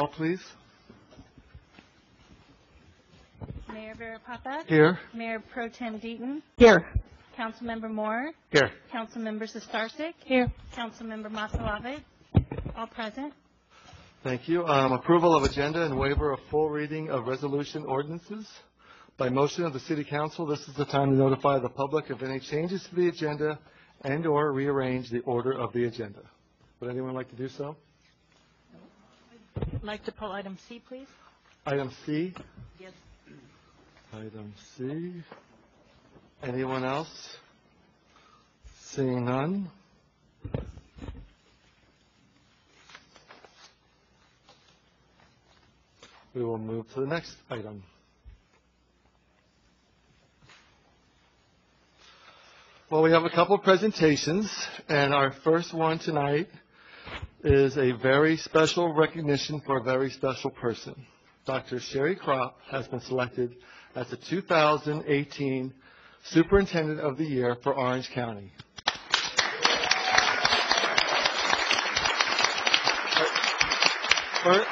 Call, please. Mayor Vera-Papa. Here. Mayor Pro Tem Deaton. Here. Councilmember Moore. Here. Councilmember Starsik. Here. Councilmember Masalave. All present. Thank you. Approval of agenda and waiver of full reading of resolution ordinances. By motion of the City Council, this is the time to notify the public of any changes to the agenda and or rearrange the order of the agenda. Would anyone like to do so? I'd like to pull item C, please. Item C. Yes. Item C. Anyone else? Seeing none. We will move to the next item. Well, we have a couple of presentations, and our first one tonight is a very special recognition for a very special person. Dr. Sherry Kropp has been selected as the 2018 Superintendent of the Year for Orange County.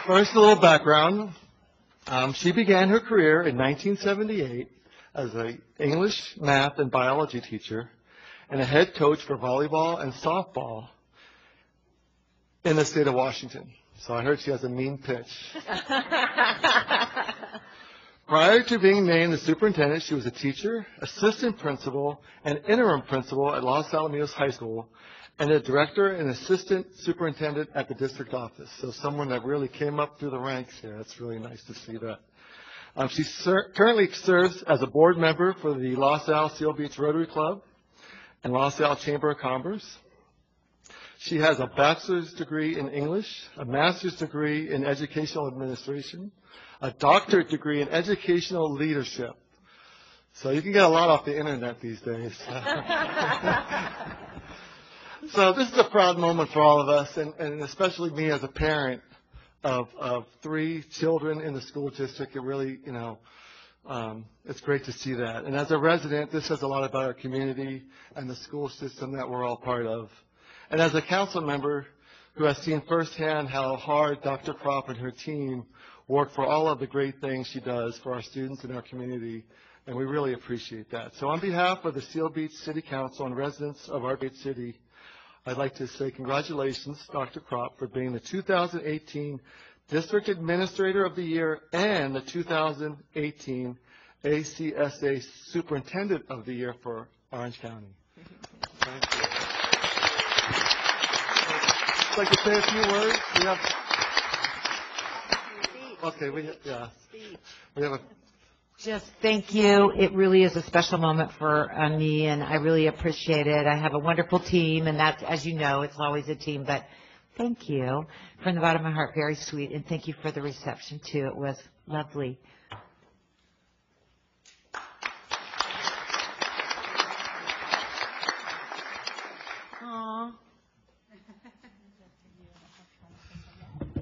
First, a little background. She began her career in 1978 as an English, math, and biology teacher and a head coach for volleyball and softball in the state of Washington. So I heard she has a mean pitch. Prior to being named the superintendent, she was a teacher, assistant principal, and interim principal at Los Alamitos High School, and a director and assistant superintendent at the district office. So someone that really came up through the ranks here. That's really nice to see that. She currently serves as a board member for the Los Al Seal Beach Rotary Club and Los Al Chamber of Commerce. She has a bachelor's degree in English, a master's degree in educational administration, a doctorate degree in educational leadership. So you can get a lot off the internet these days. So this is a proud moment for all of us, and especially me as a parent of 3 children in the school district. It really, it's great to see that. And as a resident, this says a lot about our community and the school system that we're all part of. And as a council member who has seen firsthand how hard Dr. Kropp and her team work for all of the great things she does for our students and our community, and we really appreciate that. So on behalf of the Seal Beach City Council and residents of our great city, I'd like to say congratulations, Dr. Kropp, for being the 2018 District Administrator of the Year and the 2018 ACSA Superintendent of the Year for Orange County. Thank you. I'd like to say a few words. We have a Just thank you. It really is a special moment for me, and I really appreciate it. I have a wonderful team, and that's, as you know, it's always a team, but thank you from the bottom of my heart. Very sweet, and thank you for the reception, too. It was lovely. Aww.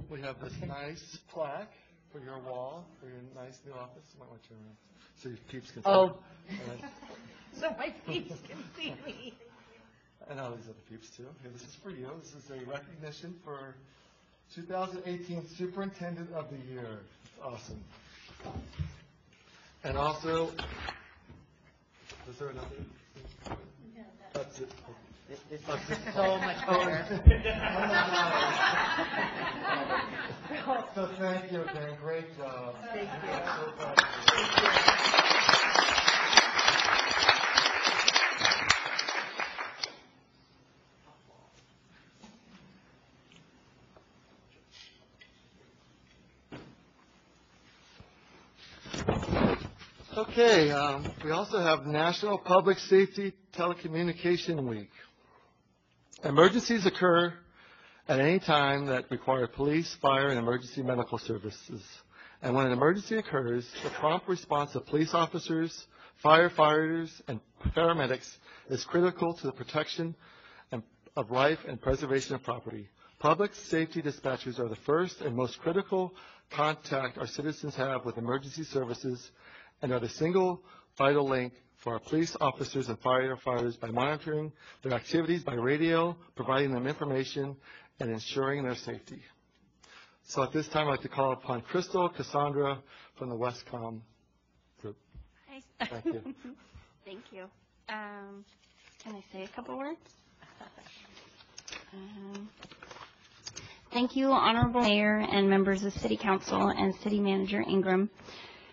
We have this nice plaque for your wall, for your nice new office. You might want to turn around so your peeps can see. Oh. Right. So my peeps can see me. And all these other peeps, too. Here, this is for you. This is a recognition for 2018 Superintendent of the Year. It's awesome. And also, is there another? That's it. This is so much better. So thank you again. Great job. Thank you. So proud of you. Okay, we also have National Public Safety Telecommunication Week. Emergencies occur at any time that require police, fire, and emergency medical services. And when an emergency occurs, the prompt response of police officers, firefighters, and paramedics is critical to the protection of life and preservation of property. Public safety dispatchers are the first and most critical contact our citizens have with emergency services and are the single vital link for our police officers and firefighters by monitoring their activities by radio, providing them information, and ensuring their safety. So at this time, I'd like to call upon Crystal Cassandra from the Westcom group. Hi. Thank you. Thank you. Can I say a couple words? Thank you, Honorable Mayor and members of City Council and City Manager Ingram,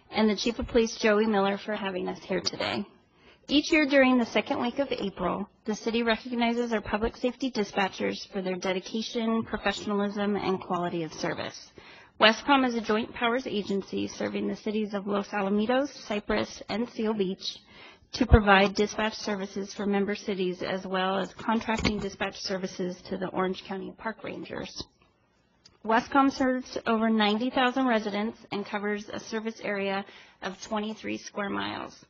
and the Chief of Police, Joey Miller, for having us here today. Each year during the second week of April, the city recognizes our public safety dispatchers for their dedication, professionalism, and quality of service. Westcom is a joint powers agency serving the cities of Los Alamitos, Cypress, and Seal Beach to provide dispatch services for member cities as well as contracting dispatch services to the Orange County Park Rangers. Westcom serves over 90,000 residents and covers a service area of 23 square miles,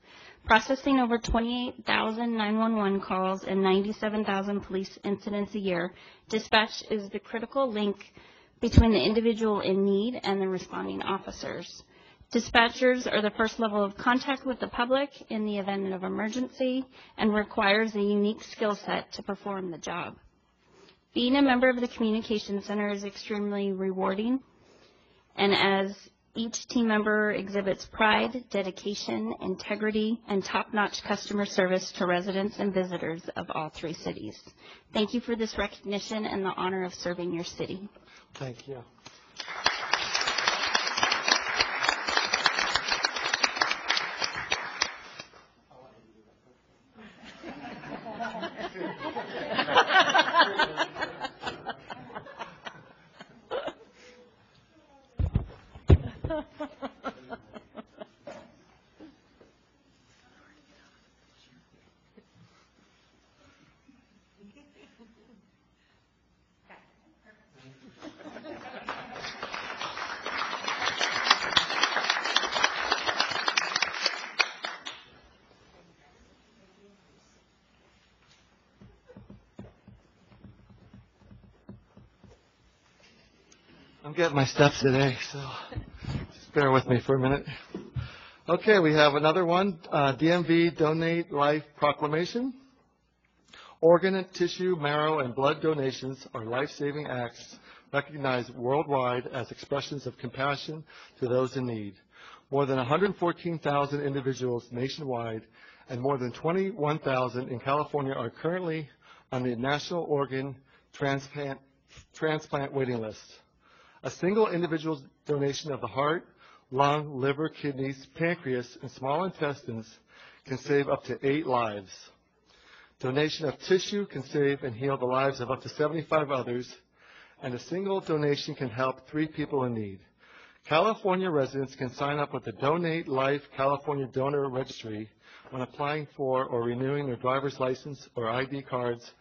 processing over 28,000 911 calls and 97,000 police incidents a year. Dispatch is the critical link between the individual in need and the responding officers. Dispatchers are the first level of contact with the public in the event of emergency and requires a unique skill set to perform the job. Being a member of the Communications Center is extremely rewarding, and as each team member exhibits pride, dedication, integrity, and top-notch customer service to residents and visitors of all three cities. Thank you for this recognition and the honor of serving your city. Thank you. I'm getting my steps today, so just bear with me for a minute. Okay, we have another one, DMV Donate Life Proclamation. Organ, tissue, marrow, and blood donations are life-saving acts recognized worldwide as expressions of compassion to those in need. More than 114,000 individuals nationwide and more than 21,000 in California are currently on the National Organ Transplant waiting list. A single individual's donation of the heart, lung, liver, kidneys, pancreas, and small intestines can save up to 8 lives. Donation of tissue can save and heal the lives of up to 75 others, and a single donation can help 3 people in need. California residents can sign up with the Donate Life California Donor Registry when applying for or renewing their driver's license or ID cards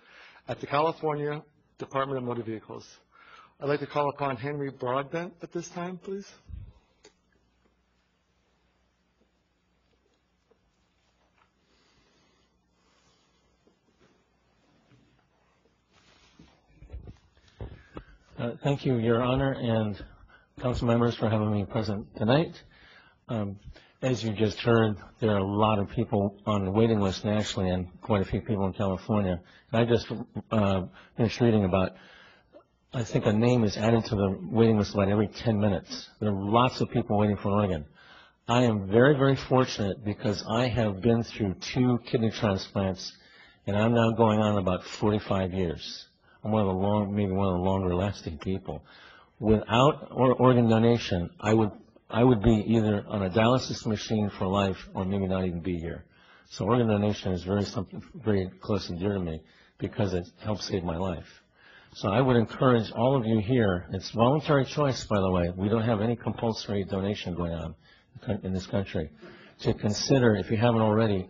at the California Department of Motor Vehicles. I'd like to call upon Henry Broadbent at this time, please. Thank you, Your Honor, and council members for having me present tonight. As you just heard, there are a lot of people on the waiting list nationally and quite a few people in California. And I just finished reading about, I think a name is added to the waiting list about every 10 minutes. There are lots of people waiting for an organ. I am very, very fortunate because I have been through 2 kidney transplants, and I'm now going on about 45 years. I'm maybe one of the longer lasting people. Without organ donation, I would be either on a dialysis machine for life or maybe not even be here. So organ donation is something very close and dear to me because it helps save my life. So I would encourage all of you here, it's voluntary choice, by the way. We don't have any compulsory donation going on in this country, to consider, if you haven't already,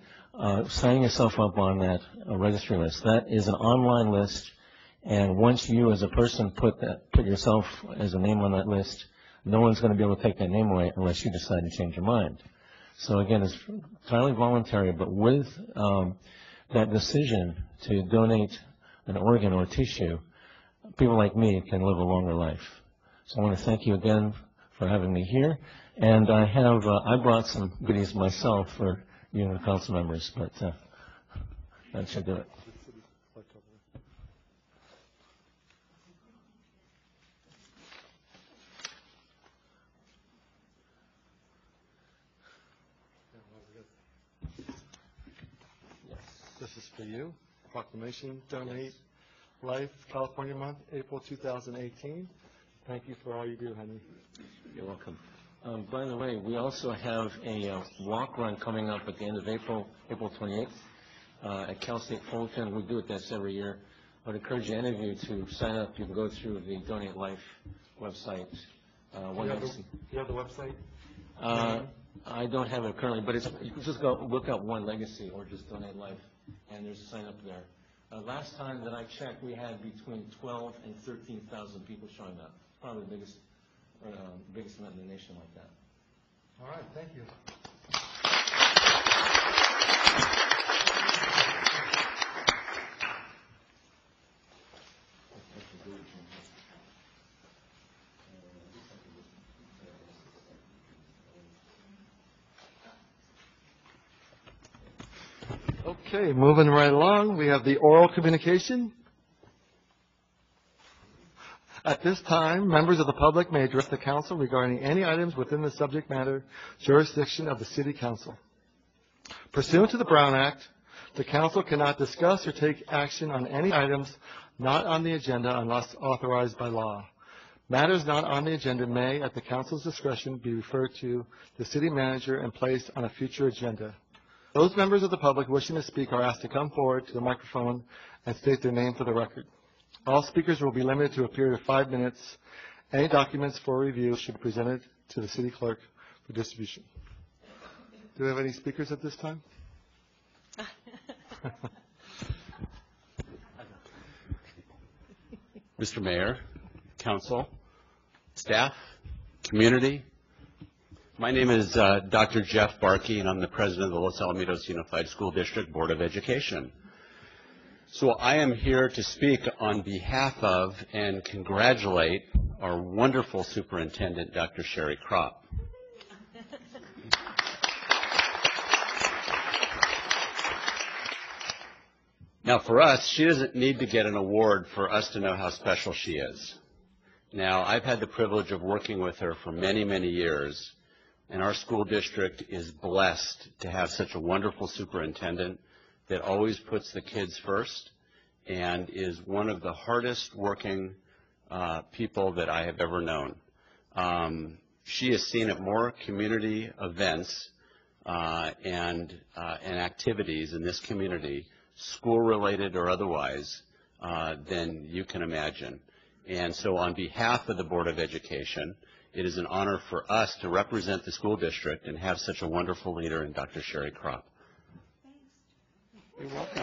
signing yourself up on that registry list. That is an online list, and once you as a person put yourself as a name on that list, no one's going to be able to take that name away unless you decide to change your mind. So again, it's entirely voluntary, but with that decision to donate an organ or tissue, people like me can live a longer life. So I want to thank you again for having me here. And I brought some goodies myself for you and the council members, but that should do it. for you. Proclamation, Donate Life California Month, April 2018. Thank you for all you do, Henry. You're welcome. By the way, we also have a walk run coming up at the end of April 28th, at Cal State Fullerton. We do it this every year. I would encourage any of you to sign up. You can go through the Donate Life website. Do you have the website? I don't have it currently, but you can just go look up One Legacy or just Donate Life, and there's a sign up there. Last time that I checked, we had between 12 and 13,000 people showing up. Probably the biggest event in the nation like that. All right, thank you. Okay, moving right along, we have the oral communication. At this time, members of the public may address the council regarding any items within the subject matter jurisdiction of the City Council. Pursuant to the Brown Act, the council cannot discuss or take action on any items not on the agenda unless authorized by law. Matters not on the agenda may, at the council's discretion, be referred to the city manager and placed on a future agenda. Those members of the public wishing to speak are asked to come forward to the microphone and state their name for the record. All speakers will be limited to a period of 5 minutes. Any documents for review should be presented to the city clerk for distribution. Do we have any speakers at this time? Mr. Mayor, council, staff, community. My name is Dr. Jeff Barkey, and I'm the president of the Los Alamitos Unified School District Board of Education. So I am here to speak on behalf of and congratulate our wonderful superintendent, Dr. Sherry Kropp. Now, for us, she doesn't need to get an award for us to know how special she is. Now, I've had the privilege of working with her for many, many years, and our school district is blessed to have such a wonderful superintendent that always puts the kids first and is one of the hardest working people that I have ever known. She has seen at more community events and activities in this community, school-related or otherwise, than you can imagine. And so on behalf of the Board of Education, it is an honor for us to represent the school district and have such a wonderful leader in Dr. Sherry Kropp. You're welcome.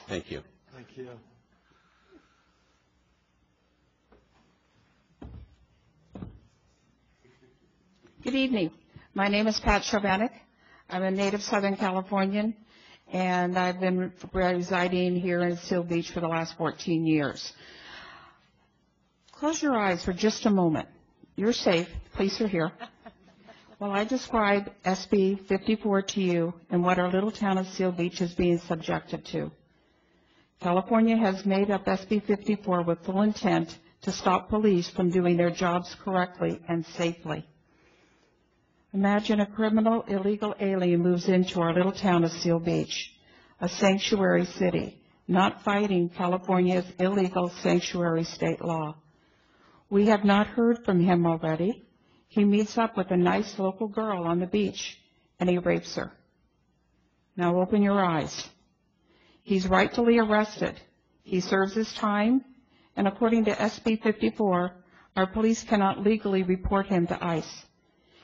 Thank you. Thank you. Good evening. My name is Pat Chovanec. I'm a native Southern Californian, and I've been residing here in Seal Beach for the last 14 years. Close your eyes for just a moment. You're safe. Police are here. While I describe SB 54 to you and what our little town of Seal Beach is being subjected to. California has made up SB 54 with full intent to stop police from doing their jobs correctly and safely. Imagine a criminal, illegal alien moves into our little town of Seal Beach, a sanctuary city, not fighting California's illegal sanctuary state law. We have not heard from him already. He meets up with a nice local girl on the beach, and he rapes her. Now open your eyes. He's rightfully arrested. He serves his time, and according to SB 54, our police cannot legally report him to ICE.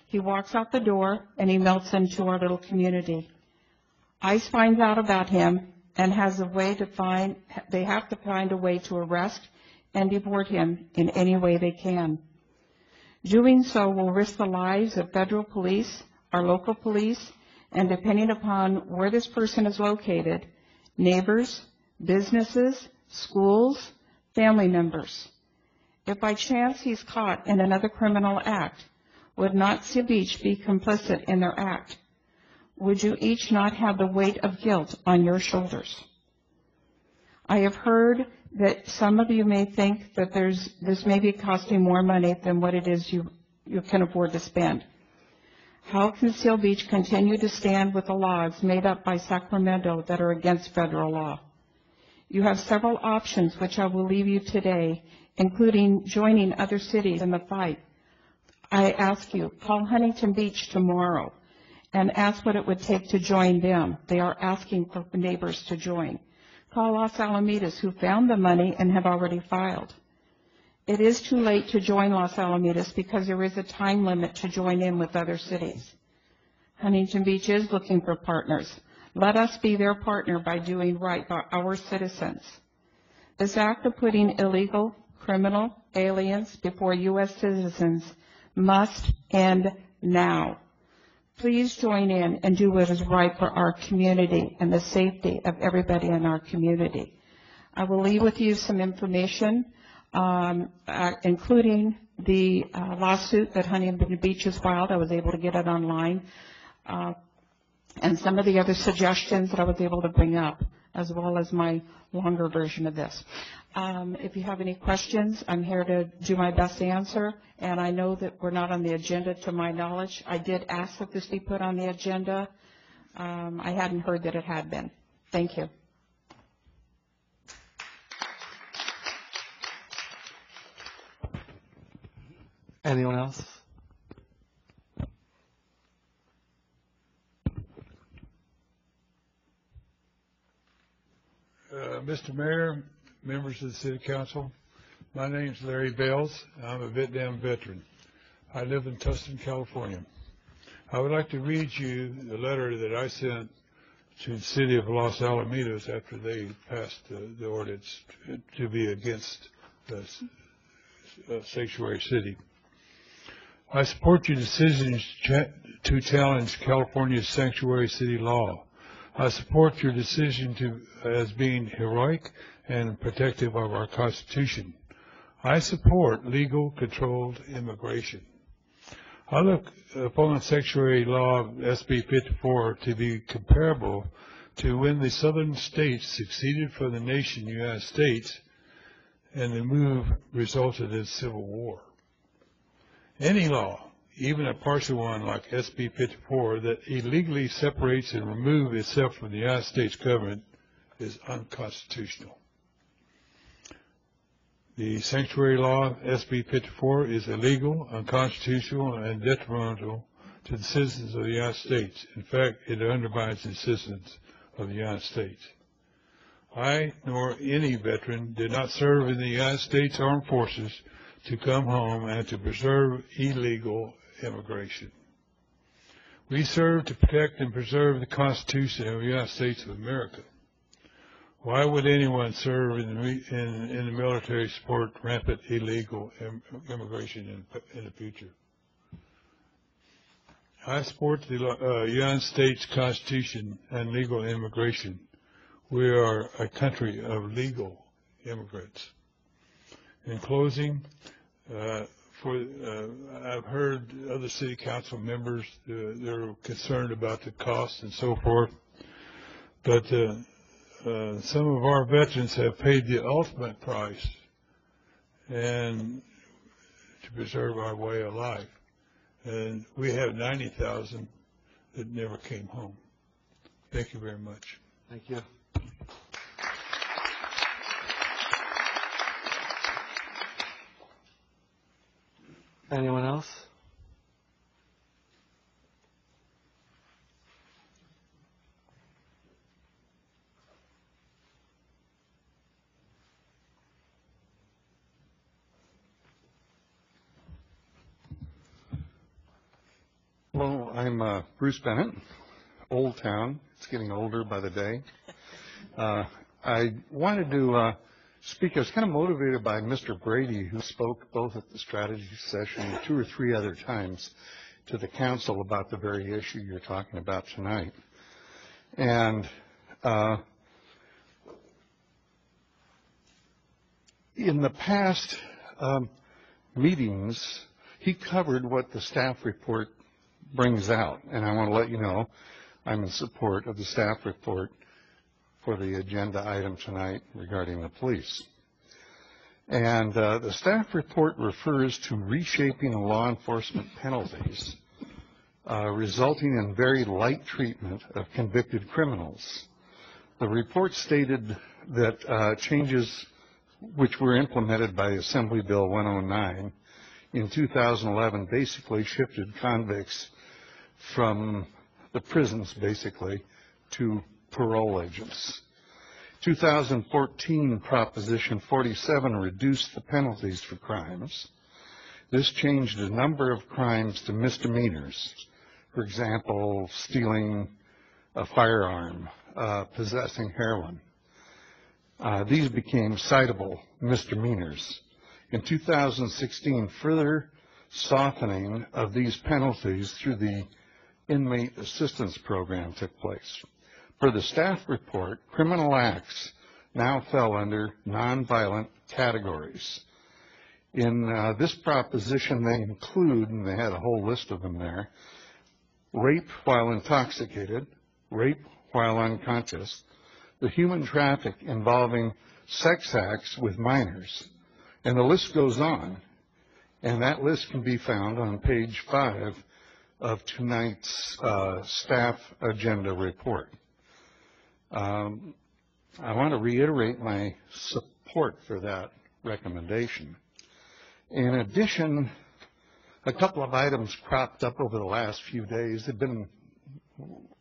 He walks out the door, and he melts into our little community. ICE finds out about him and has a way to they have to find a way to arrest and deport him in any way they can. Doing so will risk the lives of federal police, our local police, and depending upon where this person is located, neighbors, businesses, schools, family members. If by chance he's caught in another criminal act, would not Seal Beach be complicit in their act? Would you each not have the weight of guilt on your shoulders? I have heard that some of you may think that this may be costing more money than what it is you can afford to spend. How can Seal Beach continue to stand with the laws made up by Sacramento that are against federal law? You have several options which I will leave you today, including joining other cities in the fight. I ask you, call Huntington Beach tomorrow and ask what it would take to join them. They are asking for neighbors to join. Call Los Alamitos, who found the money and have already filed. It is too late to join Los Alamitos because there is a time limit to join in with other cities. Huntington Beach is looking for partners. Let us be their partner by doing right by our citizens. This act of putting illegal, criminal aliens before U.S. citizens must end now. Please join in and do what is right for our community and the safety of everybody in our community. I will leave with you some information, including the lawsuit that Huntington Beach has filed. I was able to get it online. And some of the other suggestions that I was able to bring up, as well as my longer version of this. If you have any questions, I'm here to do my best to answer, and I know that we're not on the agenda to my knowledge. I did ask that this be put on the agenda. I hadn't heard that it had been. Thank you. Anyone else? Mr. Mayor, members of the City Council, my name is Larry Bales. I'm a Vietnam veteran. I live in Tustin, California. I would like to read you the letter that I sent to the City of Los Alamitos after they passed the ordinance to be against the sanctuary city. I support your decisions to challenge California's sanctuary city law. I support your decision as being heroic and protective of our Constitution. I support legal, controlled immigration. I look upon sanctuary law SB 54 to be comparable to when the southern states seceded from the nation United States and the move resulted in civil war. Any law, even a partial one like SB 54, that illegally separates and removes itself from the United States government is unconstitutional. The sanctuary law, SB 54, is illegal, unconstitutional, and detrimental to the citizens of the United States. In fact, it undermines the citizens of the United States. I, nor any veteran, did not serve in the United States Armed Forces to come home and to preserve illegal immigration. We serve to protect and preserve the Constitution of the United States of America. Why would anyone serve in the military to support rampant illegal immigration in the future? I support the United States Constitution and legal immigration. We are a country of legal immigrants. In closing, I've heard other city council members, they're concerned about the cost and so forth, but some of our veterans have paid the ultimate price and to preserve our way of life. And we have 90,000 that never came home. Thank you very much. Thank you. Anyone else? Hello, I'm Bruce Bennett, Old Town. It's getting older by the day. I wanted to speak. I was kind of motivated by Mr. Brady, who spoke both at the strategy session and 2 or 3 other times to the council about the very issue you're talking about tonight. And in the past meetings, he covered what the staff report brings out. And I want to let you know I'm in support of the staff report for the agenda item tonight regarding the police. And the staff report refers to reshaping law enforcement penalties resulting in very light treatment of convicted criminals. The report stated that changes which were implemented by Assembly Bill 109 in 2011 basically shifted convicts from the prisons, basically, to parole agents. 2014 Proposition 47 reduced the penalties for crimes. This changed a number of crimes to misdemeanors. For example, stealing a firearm, possessing heroin. These became citable misdemeanors. In 2016, further softening of these penalties through the Inmate Assistance Program took place. Per the staff report, criminal acts now fell under nonviolent categories. In this proposition, they include, and they had a whole list of them there, rape while intoxicated, rape while unconscious, the human traffic involving sex acts with minors, and the list goes on. And that list can be found on page 5 of tonight's staff agenda report. I want to reiterate my support for that recommendation. In addition, a couple of items cropped up over the last few days. They've been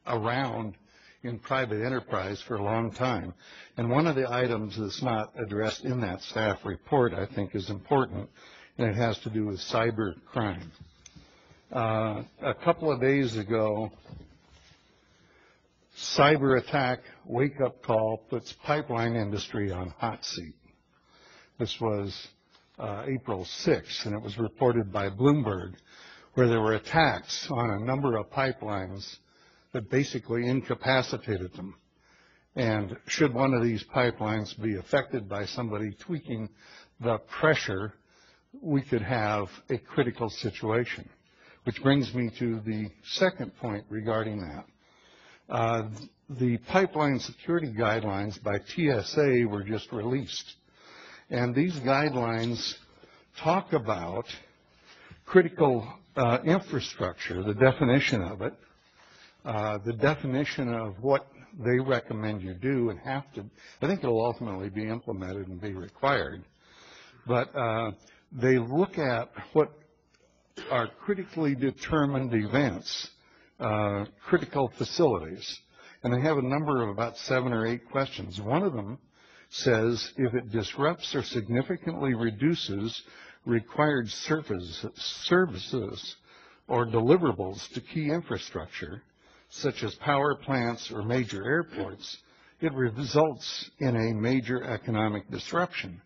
around in private enterprise for a long time. And one of the items that's not addressed in that staff report, I think, is important, and it has to do with cyber crime. A couple of days ago, cyber attack wake-up call puts pipeline industry on hot seat. This was April 6th, and it was reported by Bloomberg, where there were attacks on a number of pipelines that basically incapacitated them. And should one of these pipelines be affected by somebody tweaking the pressure, we could have a critical situation. Which brings me to the second point regarding that. The pipeline security guidelines by TSA were just released. And these guidelines talk about critical infrastructure, the definition of it, the definition of what they recommend you do and have to. I think it will ultimately be implemented and be required. But they look at what are critically determined events, critical facilities, and they have a number of about 7 or 8 questions. One of them says if it disrupts or significantly reduces required services or deliverables to key infrastructure, such as power plants or major airports, it results in a major economic disruption.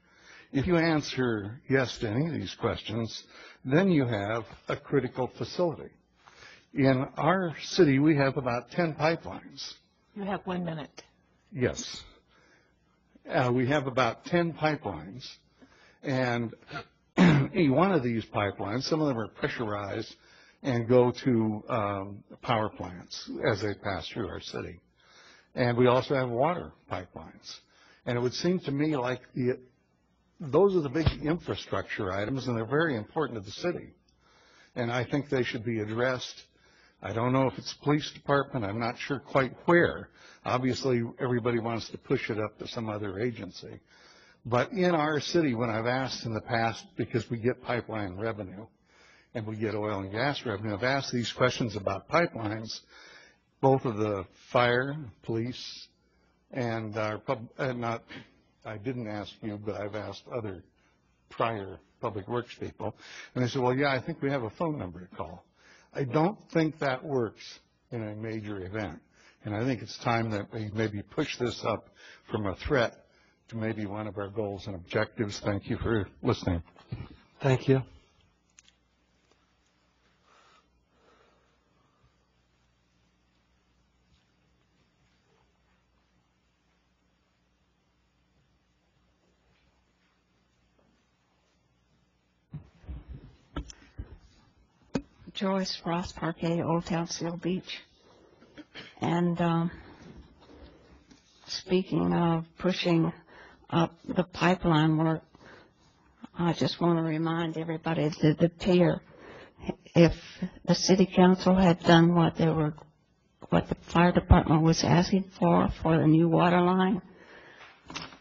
If you answer yes to any of these questions, then you have a critical facility. In our city, we have about 10 pipelines. You have 1 minute. Yes. We have about 10 pipelines, and one of these pipelines, some of them are pressurized and go to power plants as they pass through our city. And we also have water pipelines. And it would seem to me like those are the big infrastructure items, and they're very important to the city. And I think they should be addressed. I don't know if it's police department. I'm not sure quite where. Obviously, everybody wants to push it up to some other agency. But in our city, when I've asked in the past, because we get pipeline revenue and we get oil and gas revenue, I've asked these questions about pipelines, both of the fire, police, and our I didn't ask you, but I've asked other prior public works people. And they said, well, yeah, I think we have a phone number to call. I don't think that works in a major event. And I think it's time that we maybe push this up from a threat to maybe one of our goals and objectives. Thank you for listening. Thank you. Joyce Ross Parquet, Old Town Seal Beach. And speaking of pushing up the pipeline work, I just want to remind everybody that the pier if the city council had done what the fire department was asking for the new water line,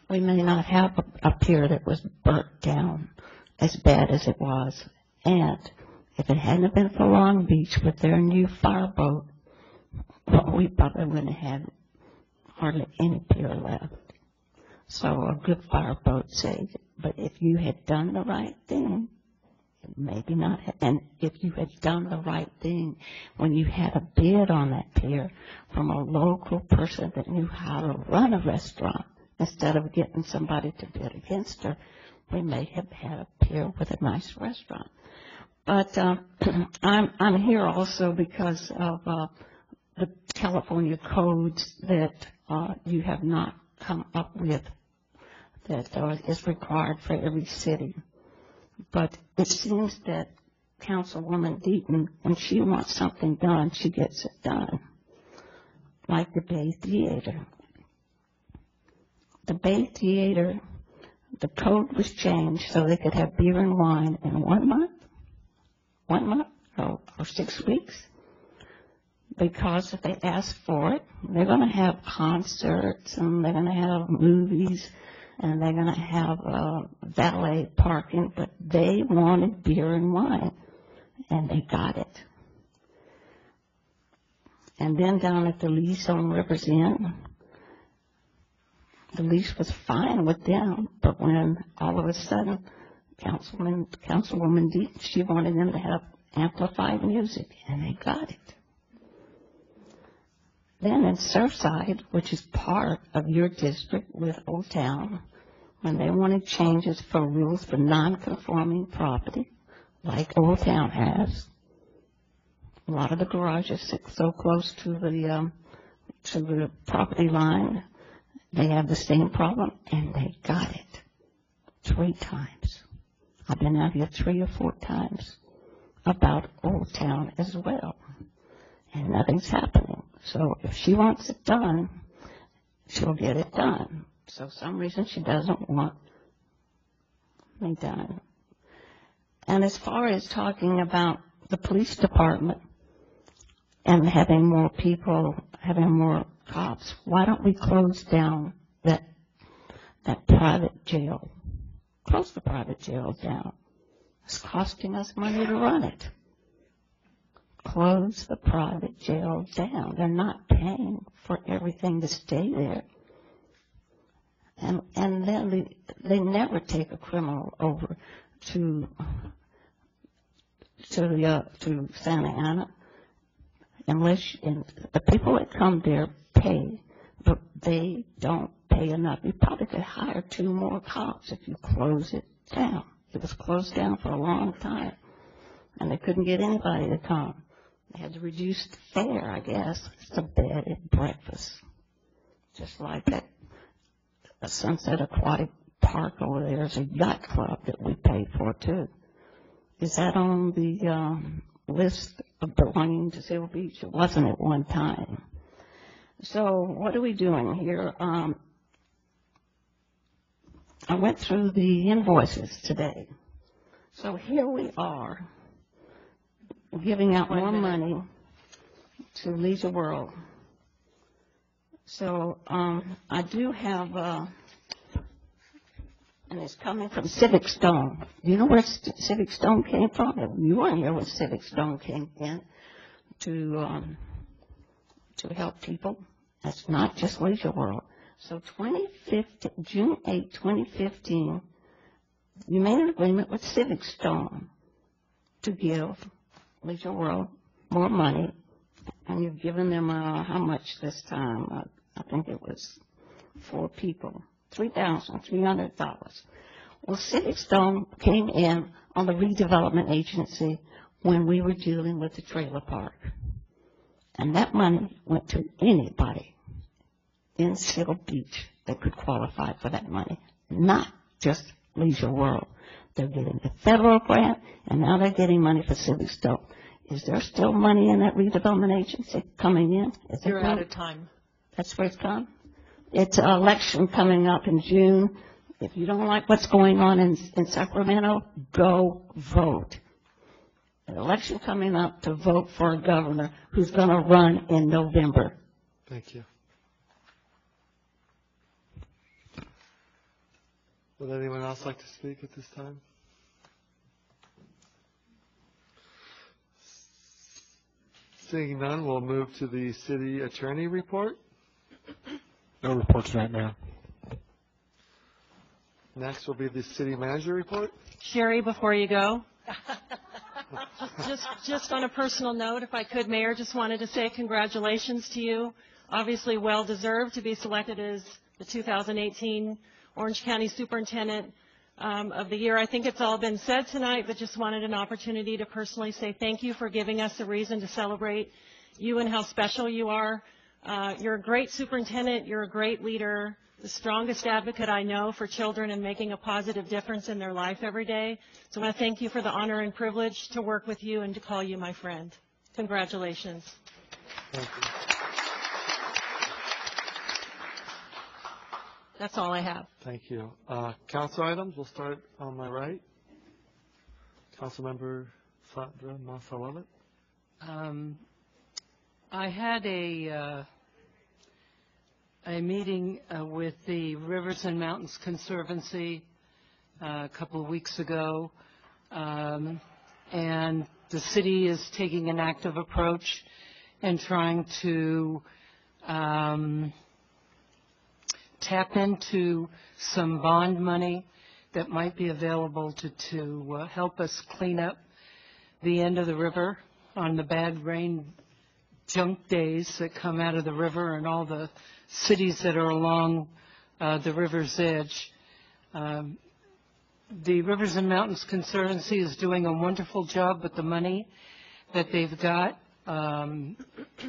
we may not have a pier that was burnt down as bad as it was. And if it hadn't been for Long Beach with their new fireboat, well, we probably wouldn't have had hardly any pier left. So a good fireboat saved it. But if you had done the right thing, maybe not. And if you had done the right thing when you had a bid on that pier from a local person that knew how to run a restaurant, instead of getting somebody to bid against her, we may have had a pier with a nice restaurant. But I'm here also because of the California codes that you have not come up with that is required for every city. But it seems that Councilwoman Deaton, when she wants something done, she gets it done. Like the Bay Theater. The Bay Theater, the code was changed so they could have beer and wine in 1 month or 6 weeks. Because if they ask for it, they're going to have concerts and they're going to have movies and they're going to have valet parking, but they wanted beer and wine, and they got it. And then down at the lease on Rivers Inn, the lease was fine with them, but when all of a sudden Councilwoman Deaton, she wanted them to have amplified music, and they got it. Then in Surfside, which is part of your district with Old Town, when they wanted changes for rules for non-conforming property, like Old Town has, a lot of the garages sit so close to the property line, they have the same problem, and they got it 3 times. I've been out here 3 or 4 times about Old Town as well, and nothing's happening. So if she wants it done, she'll get it done. So some reason she doesn't want me done. And as far as talking about the police department and having more people, having more cops, why don't we close down that private jail? Close the private jail down. It's costing us money to run it. Close the private jail down. They're not paying for everything to stay there. And then they never take a criminal over to Santa Ana unless the people that come there pay, but they don't pay enough. You probably could hire 2 more cops if you close it down. It was closed down for a long time, and they couldn't get anybody to come. They had to reduce the fare, I guess. It's a bed and breakfast. Just like that Sunset Aquatic Park over there is a yacht club that we pay for, too. Is that on the list of belonging to Seal Beach? It wasn't at one time. So what are we doing here? I went through the invoices today. So here we are, giving out more money to Leisure World. So I do have, and it's coming from Civic Stone. Do you know where Civic Stone came from? You weren't here when Civic Stone came in to help people. That's not just Leisure World. So June 8, 2015, you made an agreement with Civic Stone to give Leisure World more money, and you've given them how much this time? I think it was 4 people, $3,300. Well, Civic Stone came in on the redevelopment agency when we were dealing with the trailer park, and that money went to anybody in Seal Beach that could qualify for that money, not just Leisure World. They're getting the federal grant, and now they're getting money for Civic Stone. Is there still money in that redevelopment agency coming in? You're out of time. That's where it's come? It's an election coming up in June. If you don't like what's going on in Sacramento, go vote. an election coming up to vote for a governor who's going to run in November. Thank you. Would anyone else like to speak at this time? Seeing none, we'll move to the city attorney report. No reports right now. Next will be the city manager report. Sherry, before you go, just on a personal note, if I could, Mayor, just wanted to say congratulations to you. Obviously well-deserved to be selected as the 2018 Orange County Superintendent of the Year. I think it's all been said tonight, but just wanted an opportunity to personally say thank you for giving us a reason to celebrate you and how special you are. You're a great superintendent. You're a great leader, the strongest advocate I know for children and making a positive difference in their life every day. So I want to thank you for the honor and privilege to work with you and to call you my friend. Congratulations. Thank you. That's all I have. Thank you. Council items, we'll start on my right. Councilmember Sandra Masawalet. I had a meeting with the Rivers and Mountains Conservancy a couple of weeks ago, and the city is taking an active approach and trying to tap into some bond money that might be available to help us clean up the end of the river on the bad rain junk days that come out of the river and all the cities that are along the river's edge. The Rivers and Mountains Conservancy is doing a wonderful job with the money that they've got. A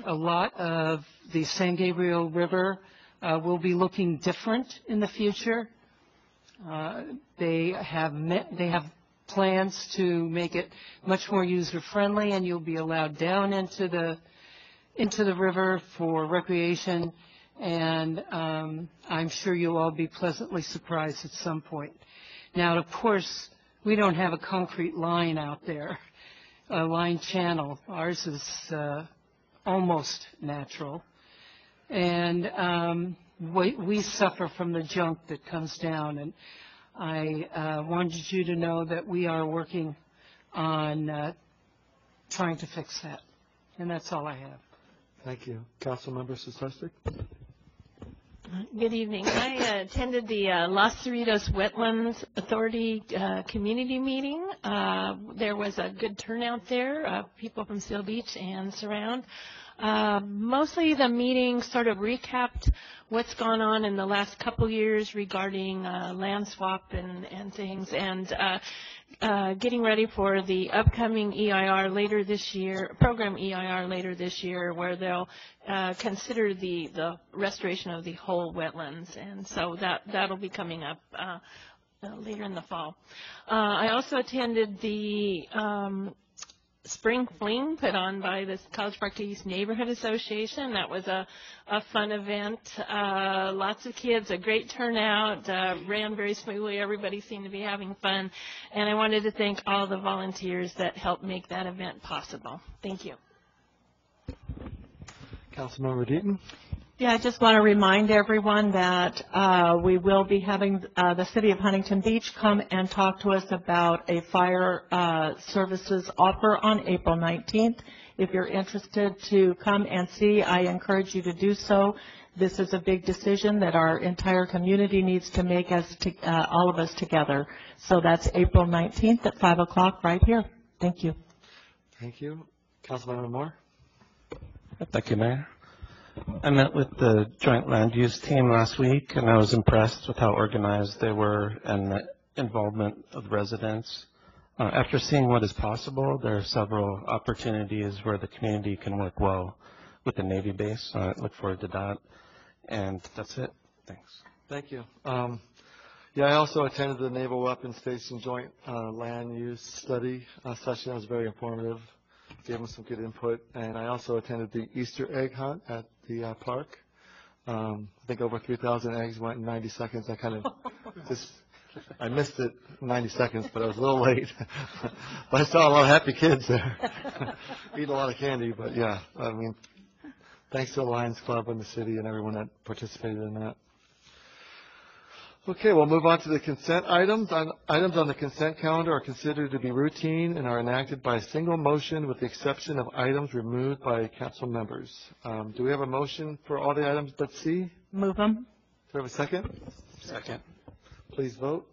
lot of the San Gabriel River will be looking different in the future. They have plans to make it much more user-friendly, and you'll be allowed down into the river for recreation, and I'm sure you'll all be pleasantly surprised at some point. Now, of course, we don't have a concrete line out there, a line channel. Ours is almost natural. And we suffer from the junk that comes down, and I wanted you to know that we are working on trying to fix that. And that's all I have. Thank you. Councilmember Sostek. Good evening. I attended the Los Cerritos Wetlands Authority community meeting. There was a good turnout there, people from Seal Beach and surround. Mostly the meeting sort of recapped what's gone on in the last couple years regarding land swap and things, and getting ready for the upcoming EIR later this year, program EIR later this year, where they'll consider the restoration of the whole wetlands, and so that'll be coming up later in the fall. I also attended the Spring Fling put on by the College Park East Neighborhood Association. That was a fun event. Lots of kids, a great turnout, ran very smoothly. Everybody seemed to be having fun. And I wanted to thank all the volunteers that helped make that event possible. Thank you. Councilmember Deaton. Yeah, I just want to remind everyone that we will be having the City of Huntington Beach come and talk to us about a fire services offer on April 19th. If you're interested to come and see, I encourage you to do so. This is a big decision that our entire community needs to make all of us together. So that's April 19th at 5 o'clock right here. Thank you. Thank you. Councilmember Moore. Thank you, Mayor. I met with the joint land use team last week, and I was impressed with how organized they were and the involvement of residents. After seeing what is possible, there are several opportunities where the community can work well with the Navy base. I look forward to that. And that's it. Thanks. Thank you. Yeah, I also attended the Naval Weapons Station Joint Land Use Study session. It was very informative. Gave them some good input. And I also attended the Easter egg hunt at the park. I think over 3,000 eggs went in 90 seconds. I kind of just I missed it 90 seconds, but I was a little late. But I saw a lot of happy kids there. Eating a lot of candy, but yeah, I mean, thanks to the Lions Club and the city and everyone that participated in that. Okay, we'll move on to the consent items. Items on the consent calendar are considered to be routine and are enacted by a single motion with the exception of items removed by council members. Do we have a motion for all the items but C? Move them. Do we have a second? Second. Please vote.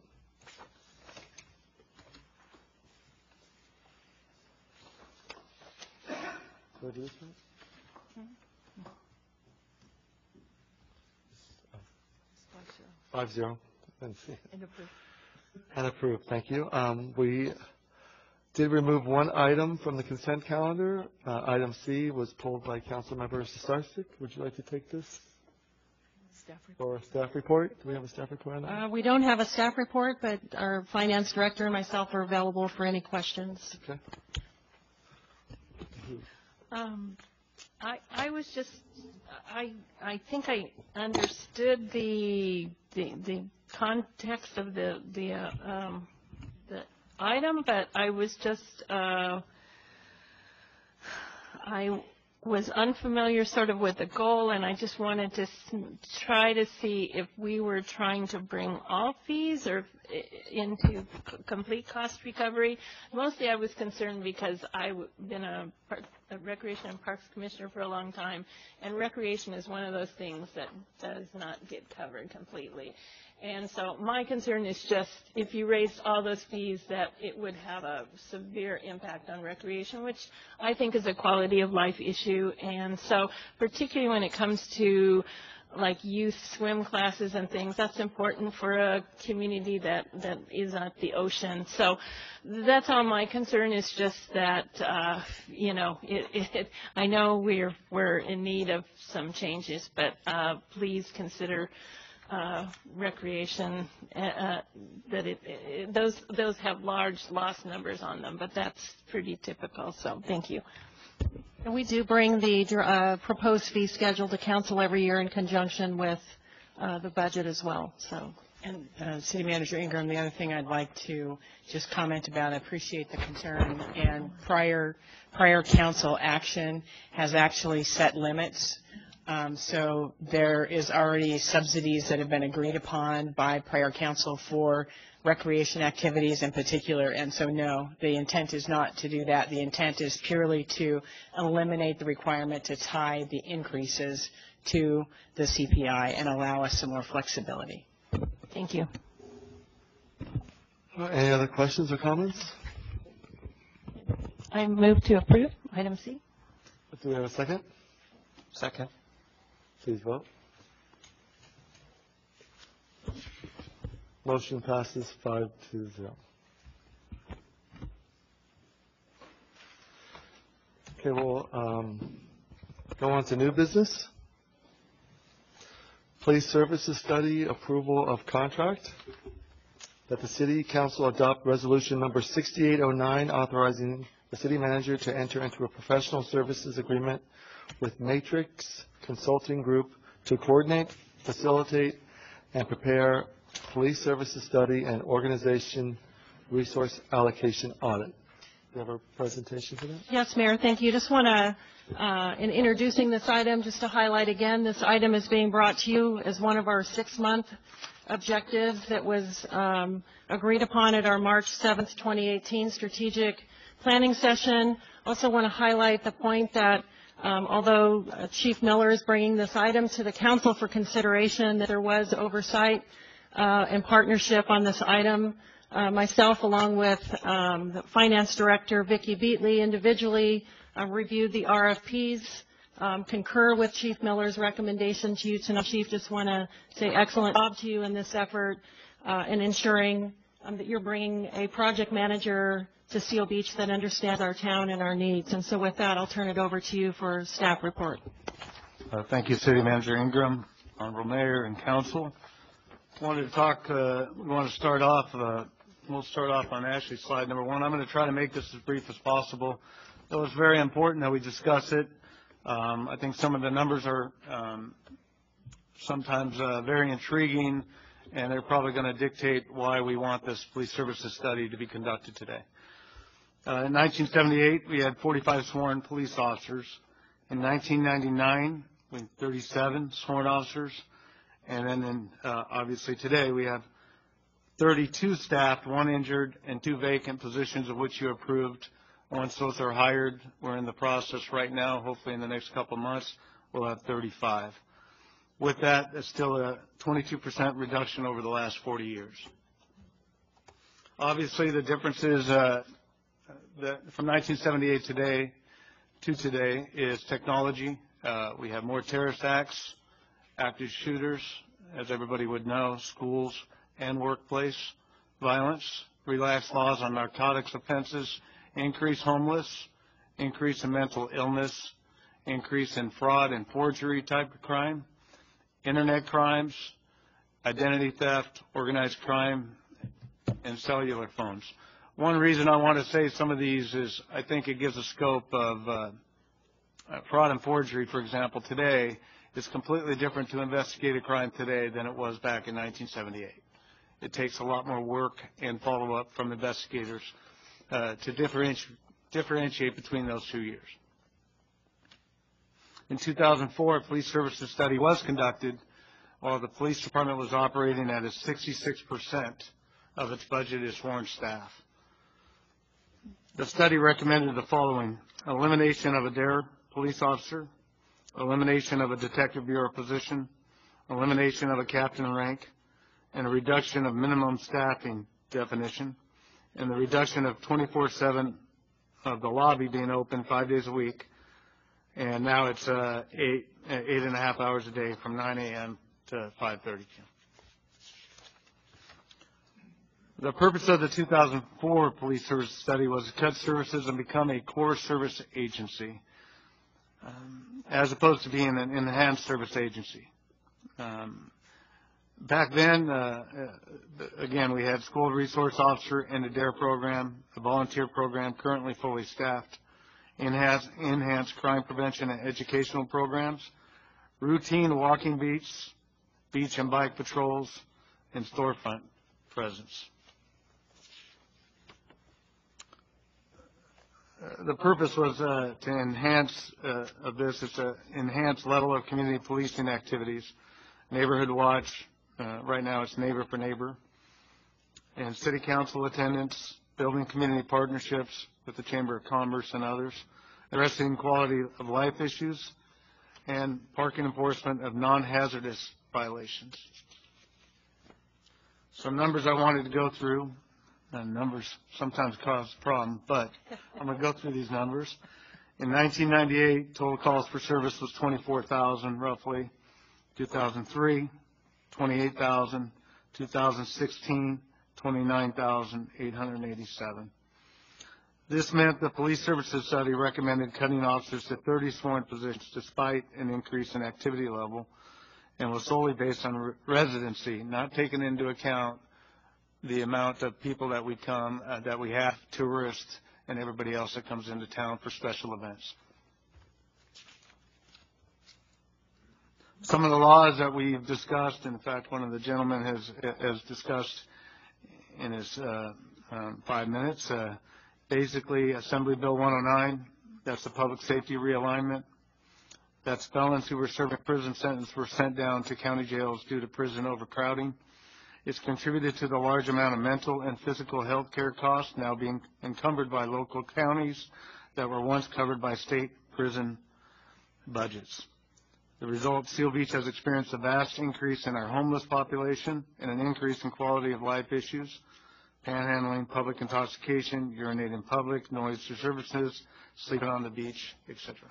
Do I do this one? 5-0. And approved. Thank you. We did remove one item from the consent calendar. Item C was pulled by Councilmember Starsik. Would you like to take this? Or a staff report? Do we have a staff report on that? We don't have a staff report, but our finance director and myself are available for any questions. Okay. I was just, I think I understood the context of the item, but I was just, I was unfamiliar sort of with the goal, and I just wanted to try to see if we were trying to bring all fees or into complete cost recovery. Mostly I was concerned because I've been a Recreation and Parks Commissioner for a long time, and recreation is one of those things that does not get covered completely. And so my concern is just if you raised all those fees that it would have a severe impact on recreation, which I think is a quality of life issue. And so particularly when it comes to like youth swim classes and things, that's important for a community that is at the ocean. So that's all my concern is just that, I know we're in need of some changes, but please consider recreation, those have large loss numbers on them, but that's pretty typical, so thank you. And we do bring the proposed fee schedule to council every year in conjunction with the budget as well. So. And City Manager Ingram, the other thing I'd like to just comment about, I appreciate the concern, and prior council action has actually set limits. So there is already subsidies that have been agreed upon by prior council for recreation activities in particular, and so no, the intent is not to do that. The intent is purely to eliminate the requirement to tie the increases to the CPI and allow us some more flexibility. Thank you. Any other questions or comments? I move to approve item C. Do we have a second? Second. Please vote. Motion passes 5-0. Okay, we'll go on to new business. Police Services Study Approval of Contract. That the City Council adopt Resolution Number 6809 authorizing the City Manager to enter into a professional services agreement with Matrix Consulting Group to coordinate, facilitate, and prepare police services study and organization resource allocation audit. Do you have a presentation for that? Yes, Mayor, thank you. Just want to, in introducing this item, just to highlight again, this item is being brought to you as one of our 6-month objectives that was agreed upon at our March 7th, 2018 strategic planning session. Also want to highlight the point that although Chief Miller is bringing this item to the council for consideration, that there was oversight and partnership on this item. Myself, along with the Finance Director, Vicki Beatley, individually reviewed the RFPs, concur with Chief Miller's recommendation to you tonight. Chief, just want to say excellent job to you in this effort in ensuring that you're bringing a project manager to Seal Beach that understands our town and our needs. And so with that, I'll turn it over to you for a staff report. Thank you, City Manager Ingram, Honorable Mayor, and Council. Wanted to talk, we want to start off, we'll start off on Ashley's slide number 1. I'm going to try to make this as brief as possible. Though it's very important that we discuss it. I think some of the numbers are sometimes very intriguing and they're probably going to dictate why we want this police services study to be conducted today. In 1978, we had 45 sworn police officers. In 1999, we had 37 sworn officers. And then obviously today, we have 32 staffed, 1 injured, and 2 vacant positions, of which you approved. Once those are hired, we're in the process right now. Hopefully in the next couple of months, we'll have 35. With that, it's still a 22% reduction over the last 40 years. Obviously, the difference is from 1978 to today is technology. We have more terrorist acts, active shooters, as everybody would know, schools and workplace violence, relaxed laws on narcotics offenses, increased homeless, increase in mental illness, increase in fraud and forgery type of crime, internet crimes, identity theft, organized crime, and cellular phones. One reason I want to say some of these is I think it gives a scope of fraud and forgery, for example, today is completely different to investigate a crime today than it was back in 1978. It takes a lot more work and follow-up from investigators to differentiate between those 2 years. In 2004, a police services study was conducted while the police department was operating at a 66% of its budget as sworn staff. The study recommended the following: elimination of a DARE police officer, elimination of a detective bureau position, elimination of a captain rank, and a reduction of minimum staffing definition, and the reduction of 24/7 of the lobby being open 5 days a week, and now it's 8.5 hours a day from 9 a.m. to 5:30 p.m. The purpose of the 2004 police service study was to cut services and become a core service agency, as opposed to being an enhanced service agency. Back then, again, we had school resource officer and a DARE program, a volunteer program currently fully staffed, enhanced crime prevention and educational programs, routine walking beats, beach and bike patrols, and storefront presence. The purpose was to enhance of this is to enhance level of community policing activities, neighborhood watch. Right now it's neighbor for neighbor, and city council attendance, building community partnerships with the Chamber of Commerce and others, addressing quality of life issues, and parking enforcement of non-hazardous violations. Some numbers I wanted to go through, and numbers sometimes cause problems, but I'm going to go through these numbers. In 1998, total calls for service was 24,000 roughly. 2003, 28,000. 2016, 29,887. This meant the police services study recommended cutting officers to 30 sworn positions despite an increase in activity level, and was solely based on residency, not taking into account the amount of people that we have, tourists, and everybody else that comes into town for special events. Some of the laws that we've discussed, in fact, one of the gentlemen has discussed in his 5 minutes, basically Assembly Bill 109, that's the public safety realignment. That's felons who were serving a prison sentence were sent down to county jails due to prison overcrowding. It's contributed to the large amount of mental and physical health care costs now being encumbered by local counties that were once covered by state prison budgets. The result, Seal Beach has experienced a vast increase in our homeless population and an increase in quality of life issues, panhandling, public intoxication, urinating in public, noise disturbances, sleeping on the beach, etc.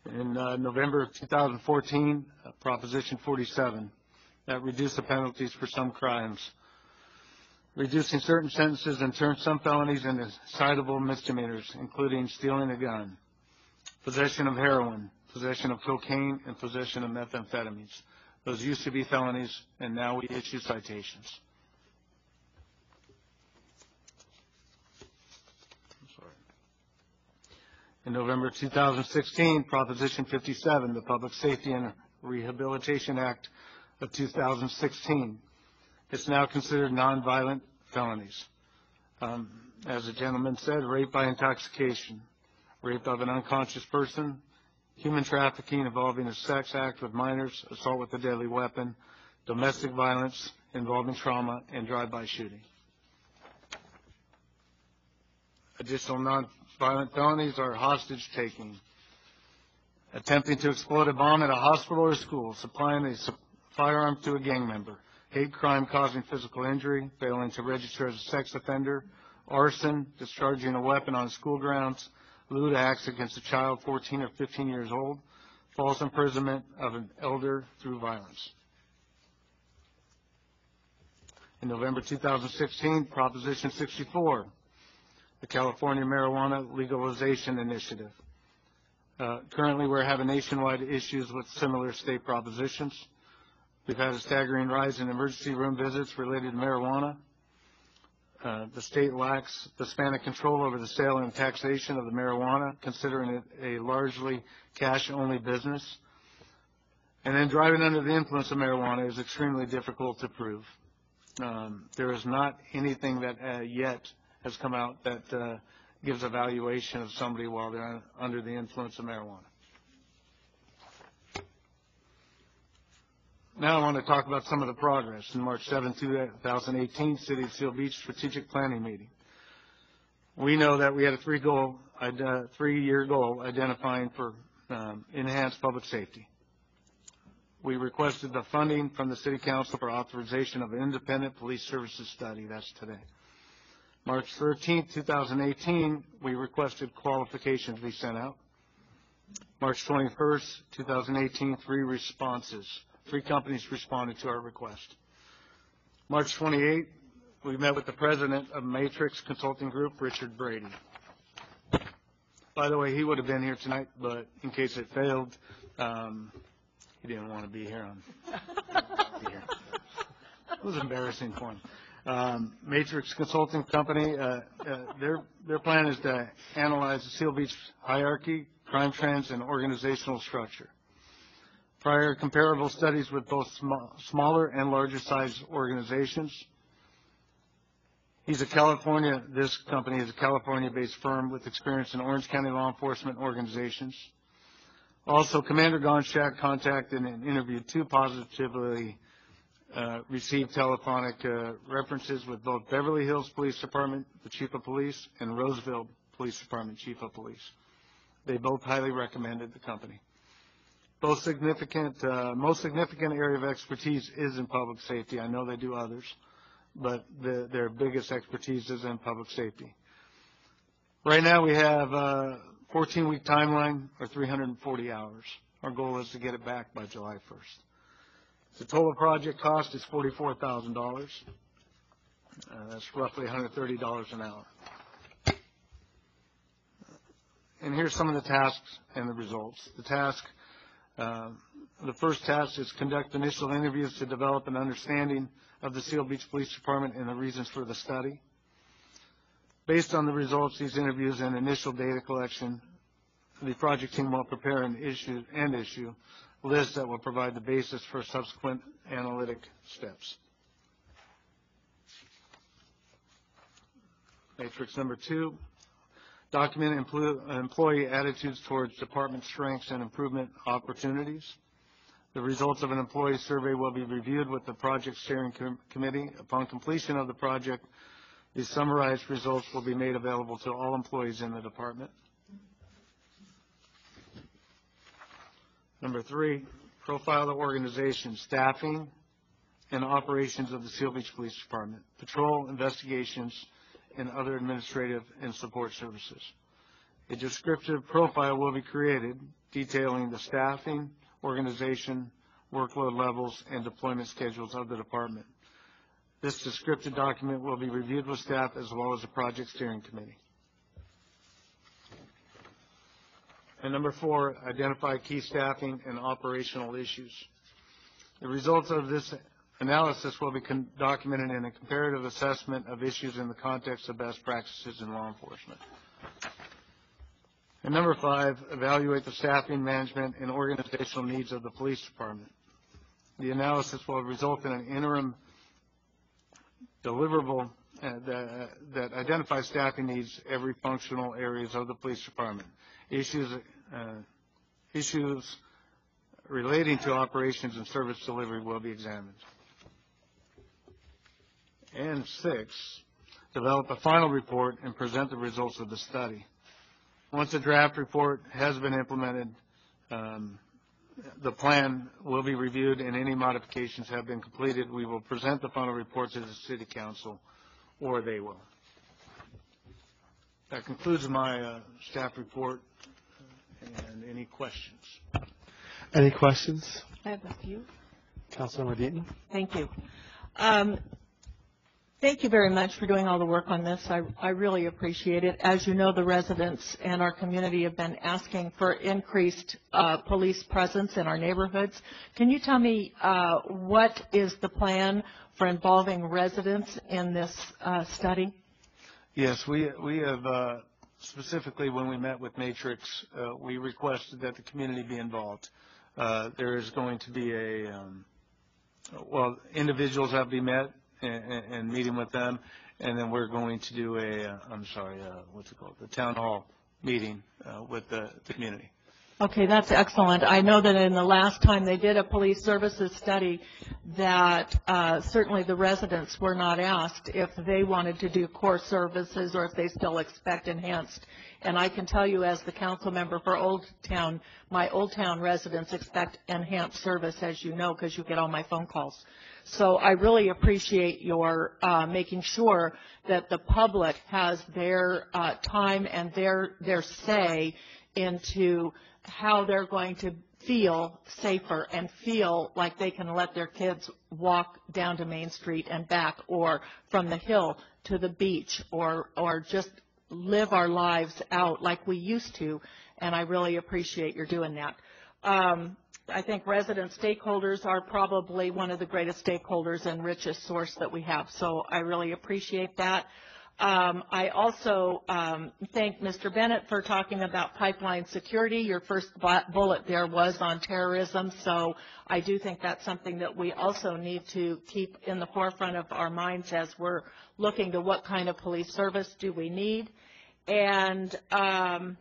In November of 2014, Proposition 47, that reduced the penalties for some crimes, reducing certain sentences and turned some felonies into citable misdemeanors, including stealing a gun, possession of heroin, possession of cocaine, and possession of methamphetamines. Those used to be felonies, and now we issue citations. In November 2016, Proposition 57, the Public Safety and Rehabilitation Act of 2016. It's now considered nonviolent felonies. As the gentleman said, rape by intoxication, rape of an unconscious person, human trafficking involving a sex act with minors, assault with a deadly weapon, domestic violence involving trauma, and drive-by shooting. Additional nonviolent felonies are hostage taking, attempting to explode a bomb at a hospital or school, supplying a firearm to a gang member, hate crime causing physical injury, failing to register as a sex offender, arson, discharging a weapon on school grounds, lewd acts against a child 14 or 15 years old, false imprisonment of an elder through violence. In November 2016, Proposition 64, the California Marijuana Legalization Initiative. Currently, we're having nationwide issues with similar state propositions. We've had a staggering rise in emergency room visits related to marijuana. The state lacks the span of control over the sale and taxation of the marijuana, considering it a largely cash-only business. And then driving under the influence of marijuana is extremely difficult to prove. There is not anything that yet has come out that gives a valuation of somebody while they're under the influence of marijuana. Now I want to talk about some of the progress. In March 7, 2018, City of Seal Beach Strategic Planning Meeting. We know that we had a three-year goal identifying for enhanced public safety. We requested the funding from the City Council for authorization of an independent police services study. That's today. March 13, 2018, we requested qualifications be sent out. March 21, 2018, three companies responded to our request. March 28, we met with the president of Matrix Consulting Group, Richard Brady. By the way, he would have been here tonight, but in case it failed, he didn't want to be here. It was embarrassing for him. Matrix Consulting Company, their plan is to analyze the Seal Beach hierarchy, crime trends, and organizational structure. Prior comparable studies with both smaller and larger size organizations. This company is a California-based firm with experience in Orange County law enforcement organizations. Also, Commander Gonshak contacted and interviewed two positively received telephonic references with both Beverly Hills Police Department, the Chief of Police, and Roseville Police Department, Chief of Police. They both highly recommended the company. Most significant area of expertise is in public safety. I know they do others, but their biggest expertise is in public safety. Right now we have a 14-week timeline or 340 hours. Our goal is to get it back by July 1st. The total project cost is $44,000. That's roughly $130 an hour. And here's some of the tasks and the results. The first task is conduct initial interviews to develop an understanding of the Seal Beach Police Department and the reasons for the study. Based on the results of these interviews and initial data collection, the project team will prepare an issue list that will provide the basis for subsequent analytic steps. Matrix number 2. Document employee attitudes towards department strengths and improvement opportunities. The results of an employee survey will be reviewed with the project steering committee. Upon completion of the project, the summarized results will be made available to all employees in the department. Number 3, profile the organization, staffing, and operations of the Seal Beach Police Department, patrol, investigations, and other administrative and support services. A descriptive profile will be created detailing the staffing, organization, workload levels, and deployment schedules of the department. This descriptive document will be reviewed with staff as well as the project steering committee. And number 4, identify key staffing and operational issues. The results of this analysis will be documented in a comparative assessment of issues in the context of best practices in law enforcement. And number 5, evaluate the staffing, management, and organizational needs of the police department. The analysis will result in an interim deliverable that identifies staffing needs every functional areas of the police department. Issues relating to operations and service delivery will be examined. And 6, develop a final report and present the results of the study. Once the draft report has been implemented, the plan will be reviewed and any modifications have been completed. We will present the final report to the City Council, or they will. That concludes my staff report. And any questions? Any questions? I have a few. Councilmember Deaton? Thank you. Thank you very much for doing all the work on this. I really appreciate it. As you know, the residents and our community have been asking for increased police presence in our neighborhoods. Can you tell me what is the plan for involving residents in this study? Yes, we have, specifically when we met with Matrix, we requested that the community be involved. There is going to be individuals have been met and meeting with them, and then we're going to do the town hall meeting with the community. Okay, that's excellent. I know that in the last time they did a police services study that certainly the residents were not asked if they wanted to do core services or if they still expect enhanced. And I can tell you as the council member for Old Town, my Old Town residents expect enhanced service, as you know, because you get all my phone calls. So I really appreciate your making sure that the public has their time and their say into how they're going to feel safer and feel like they can let their kids walk down to Main Street and back, or from the hill to the beach, or just live our lives out like we used to. And I really appreciate your doing that. I think resident stakeholders are probably one of the greatest stakeholders and richest source that we have. So I really appreciate that. I also thank Mr. Bennett for talking about pipeline security. Your first bullet there was on terrorism. So I do think that's something that we also need to keep in the forefront of our minds as we're looking to what kind of police service do we need. And can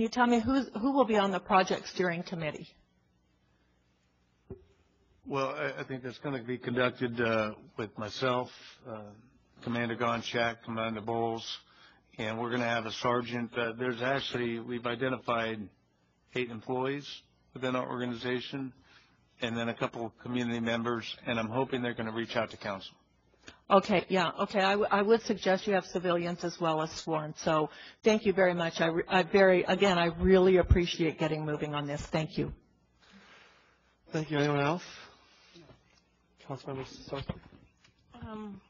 you tell me who will be on the project steering committee? Well, I think that's going to be conducted with myself, Commander Gonchak, Commander Bowles, and we're going to have a sergeant. We've identified 8 employees within our organization, and then a couple of community members, and I'm hoping they're going to reach out to council. Okay, yeah, okay. I would suggest you have civilians as well as sworn. So thank you very much. I really appreciate getting moving on this. Thank you. Thank you. Anyone else? Councilmember Starsky?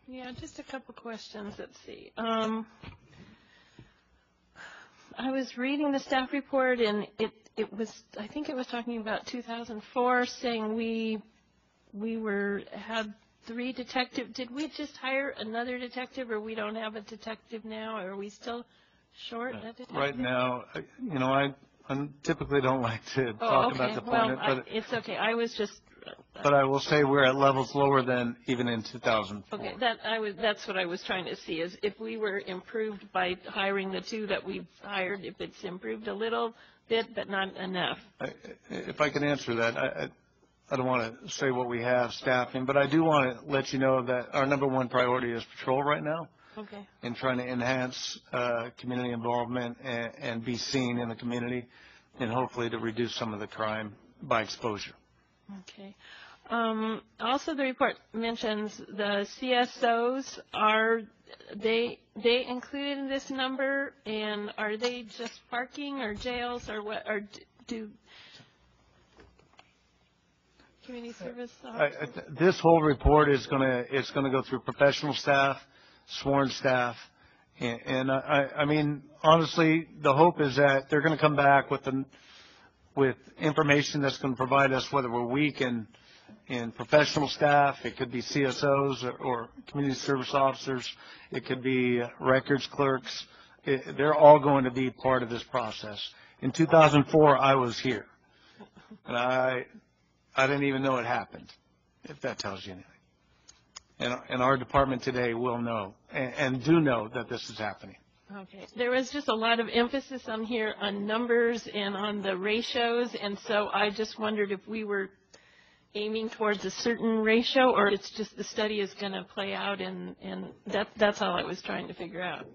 Yeah, just a couple questions. Let's see. I was reading the staff report, and it was, I think it was talking about 2004, saying we had 3 detectives. Did we just hire another detective, or we don't have a detective now? Or are we still short a detective? Right now, I typically don't like to talk about deployment, but it's okay. I was just. But I will say we're at levels lower than even in 2004. Okay, that's what I was trying to see, is if we were improved by hiring the 2 that we've hired, if it's improved a little bit, but not enough. If I can answer that, I don't want to say what we have staffing, but I do want to let you know that our number 1 priority is patrol right now. Okay. And trying to enhance community involvement and be seen in the community, and hopefully to reduce some of the crime by exposure. Okay. Also, the report mentions the CSOs. Are they included in this number, and are they just parking or jails or what? Or do community service officers? This whole report is going to go through professional staff, sworn staff, and I mean, honestly, the hope is that they're going to come back with information that's going to provide us, whether we're weak in professional staff, it could be CSOs or community service officers, it could be records clerks, They're all going to be part of this process. In 2004, I was here, and I didn't even know it happened, if that tells you anything. And our department today will know, and do know that this is happening. Okay. There was just a lot of emphasis on here on numbers and on the ratios, and so I just wondered if we were aiming towards a certain ratio, or it's just the study is going to play out, and that's all I was trying to figure out.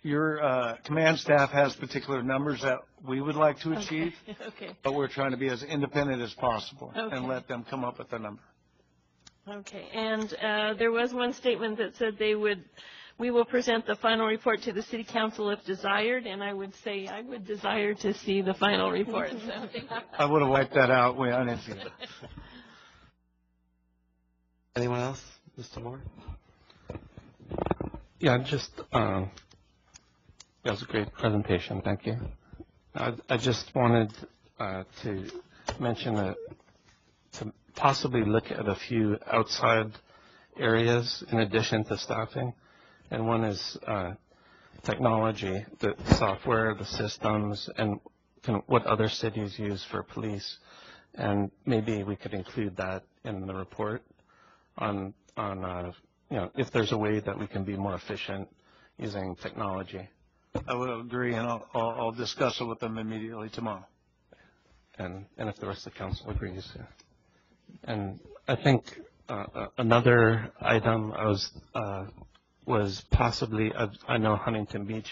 Your command staff has particular numbers that we would like to achieve, Okay. but we're trying to be as independent as possible Okay. and let them come up with a number. Okay. And there was one statement that said we will present the final report to the City Council if desired, and I would say I would desire to see the final report. So. I would have wiped that out. I didn't see that. Anyone else? Mr. Moore? Yeah, just, that was a great presentation. Thank you. I just wanted to mention to possibly look at a few outside areas in addition to staffing. And one is technology, the software, the systems, and what other cities use for police. And maybe we could include that in the report on if there's a way that we can be more efficient using technology. I would agree, and I'll discuss it with them immediately tomorrow. And if the rest of the council agrees. Yeah. And I think another item was possibly, I know Huntington Beach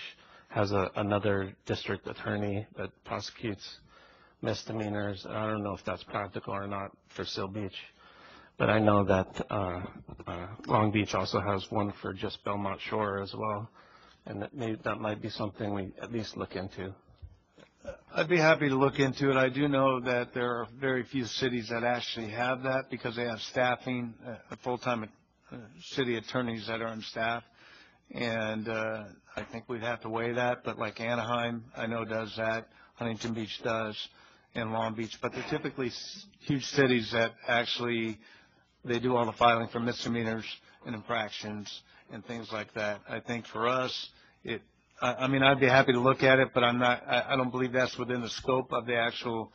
has another district attorney that prosecutes misdemeanors. I don't know if that's practical or not for Seal Beach, but I know that Long Beach also has one for just Belmont Shore as well, and that might be something we at least look into. I'd be happy to look into it. I do know that there are very few cities that actually have that because they have staffing, full-time city attorneys that are on staff, and I think we'd have to weigh that. But like Anaheim, I know does that. Huntington Beach does, and Long Beach. But they're typically huge cities that actually they do all the filing for misdemeanors and infractions and things like that. I think for us, I mean, I'd be happy to look at it, but I don't believe that's within the scope of the actual,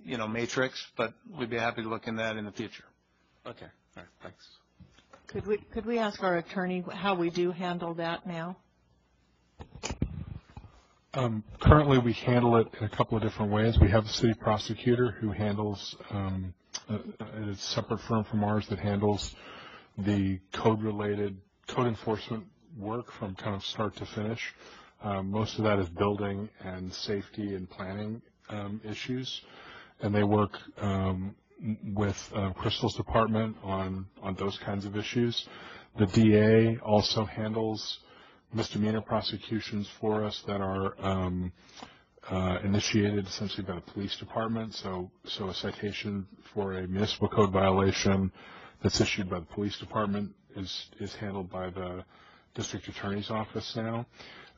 matrix. But we'd be happy to look in that in the future. Okay. All right. Thanks. Could we ask our attorney how we do handle that now? Currently, we handle it in a couple of different ways. We have a city prosecutor who handles, it is a separate firm from ours that handles the code enforcement work from kind of start to finish. Most of that is building and safety and planning issues, and they work with Crystal's department on those kinds of issues. The DA also handles misdemeanor prosecutions for us that are initiated essentially by the police department. So a citation for a municipal code violation that's issued by the police department is handled by the district attorney's office now.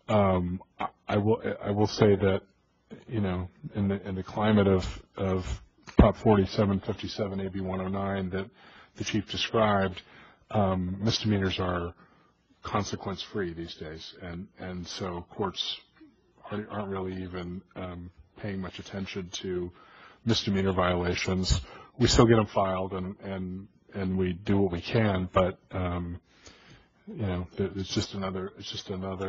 I will say that, in the climate of Prop 4757 AB 109 that the chief described, misdemeanors are consequence free these days, and so courts aren't really even paying much attention to misdemeanor violations. We still get them filed and we do what we can, but it's just another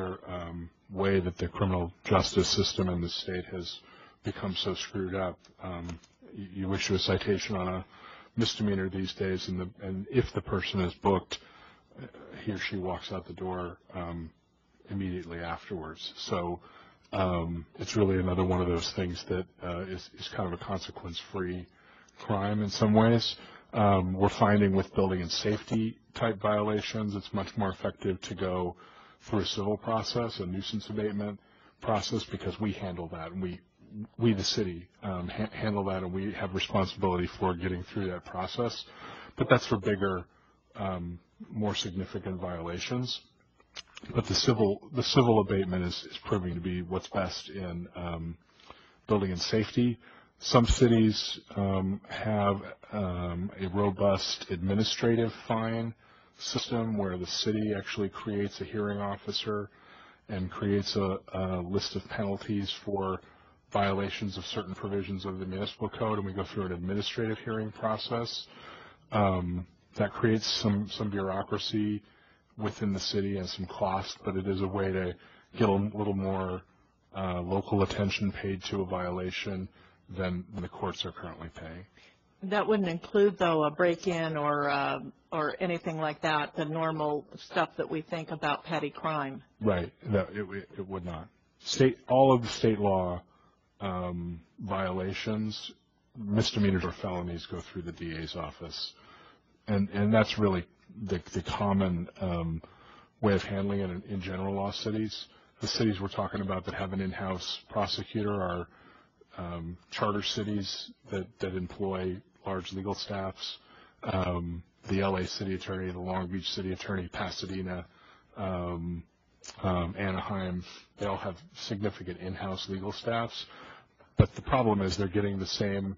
way that the criminal justice system in the state has become so screwed up. You issue a citation on a misdemeanor these days, and if the person is booked, he or she walks out the door immediately afterwards. So it's really another one of those things that is kind of a consequence-free crime in some ways. We're finding with building and safety type violations, it's much more effective to go through a civil process, a nuisance abatement process, because we handle that, and we the city handle that, and we have responsibility for getting through that process. But that's for bigger, more significant violations. But the civil abatement is proving to be what's best in building and safety. Some cities have a robust administrative fine system where the city actually creates a hearing officer and creates a list of penalties for violations of certain provisions of the municipal code, and we go through an administrative hearing process. That creates some bureaucracy within the city and some cost, but it is a way to get a little more local attention paid to a violation than the courts are currently paying. That wouldn't include, though, a break-in or anything like that, the normal stuff that we think about petty crime. Right. No, it would not. All of the state law violations, misdemeanors or felonies, go through the DA's office, and that's really the common way of handling it in general law cities. The cities we're talking about that have an in-house prosecutor are charter cities that employ large legal staffs. The LA city attorney, the Long Beach city attorney, Pasadena, Anaheim, they all have significant in-house legal staffs. But the problem is they're getting the same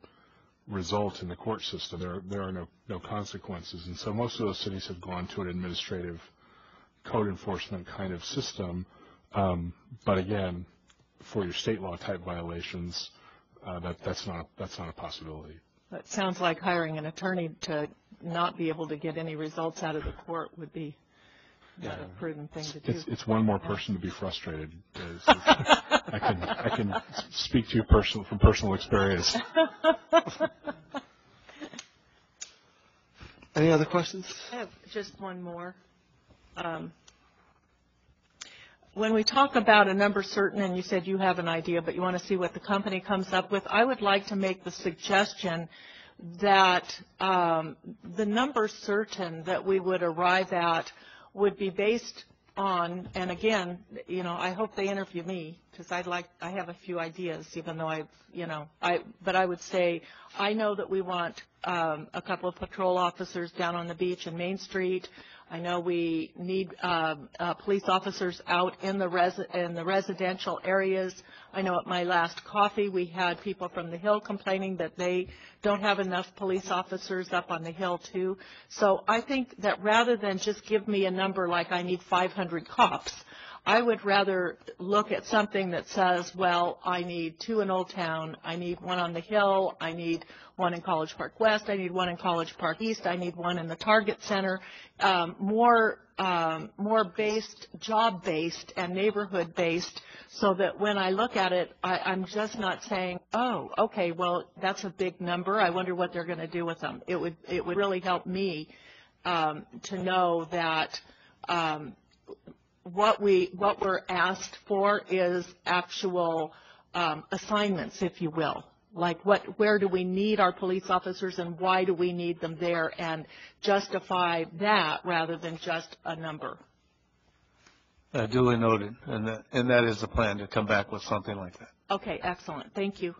result in the court system. There are no consequences. And so most of those cities have gone to an administrative code enforcement kind of system. But again, for your state law type violations, that's not a possibility. It sounds like hiring an attorney to not be able to get any results out of the court would be not a prudent thing to do. It's one more person to be frustrated. I can speak to you from personal experience. Any other questions? I have just one more. When we talk about a number certain, and you said you have an idea, but you want to see what the company comes up with, I would like to make the suggestion that the number certain that we would arrive at would be based on, and again, I hope they interview me because I have a few ideas, even though but I would say I know that we want a couple of patrol officers down on the beach and Main Street. I know we need police officers out in the residential areas. I know at my last coffee we had people from the Hill complaining that they don't have enough police officers up on the Hill too. So I think that rather than just give me a number like I need 500 cops, I would rather look at something that says, well, I need 2 in Old Town, I need 1 on the Hill, I need 1 in College Park West, I need 1 in College Park East, I need 1 in the Target Center, more job-based and neighborhood-based, so that when I look at it, I'm just not saying, oh, okay, well, that's a big number, I wonder what they're going to do with them. It would really help me to know that what we're asked for is actual assignments, if you will. Like where do we need our police officers and why do we need them there, and justify that rather than just a number. Duly noted, and that is the plan, to come back with something like that. Okay, excellent. Thank you.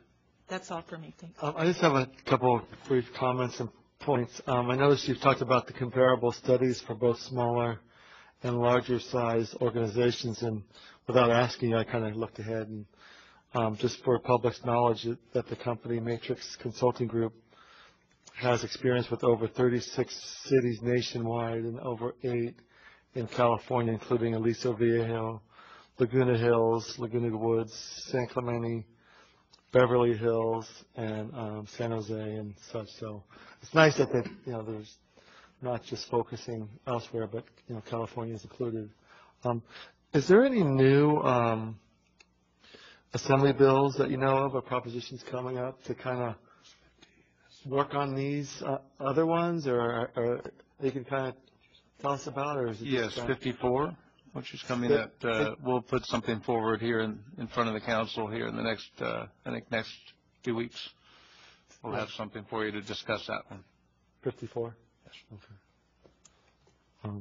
That's all for me. Thanks. I just have a couple of brief comments and points. I noticed you've talked about the comparable studies for both smaller and larger size organizations, and without asking, I kind of looked ahead and just for public's knowledge that the company Matrix Consulting Group has experience with over 36 cities nationwide and over 8 in California, including Aliso Viejo, Laguna Hills, Laguna Woods, San Clemente, Beverly Hills, and San Jose and such. So it's nice that there's not just focusing elsewhere, but California is included. Is there any new assembly bills that you know of, or propositions coming up to kind of work on these other ones, or you can kind of tell us about, or is it yes, 54, which is coming that we'll put something forward here in front of the council here in the next, I think next few weeks. We'll have something for you to discuss that one. 54? Yes. Okay.